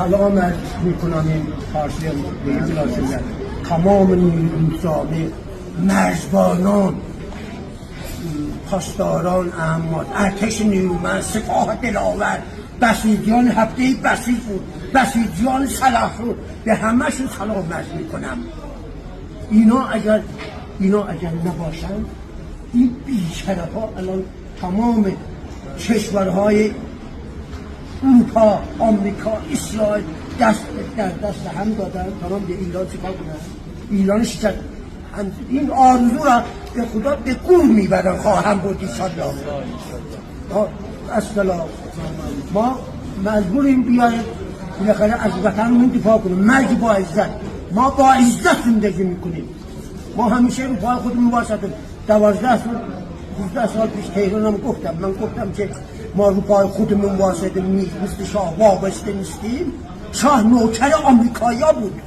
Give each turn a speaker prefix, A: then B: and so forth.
A: سلام عرض میکنم این فارسی به این بلاسه تمام نیروسانه مرزبانان پاسداران احمد ارتش نیرومند سپاه دلاور بسیجیان هفته بسیج بود بسیجیان صلاح بود به همه‌شون سلام عرض میکنم. اینا اگر نباشن این بیشرف ها الان تمام کشورهای اروپا، آمریکا، اسرائیل دست در دست هم دادن تمام به ایران چیکار کنن؟ ایران شکست این آرزو را به خدا به گور میبرن خواهم بود ایشالله. اصلا ما مجبوریم بیایم بالاخره از وطنمون دفاع کنیم. مرگ با عزت، ما با عزت زندگی میکنیم. ما همیشه رو پای خودمون واسطیم. 12 سال پیش تهرانم گفتم، من گفتم که ما رو پای خودمون واسطیم، مثل شاه وابسته نیستیم. شاه نوکر آمریکایی بود.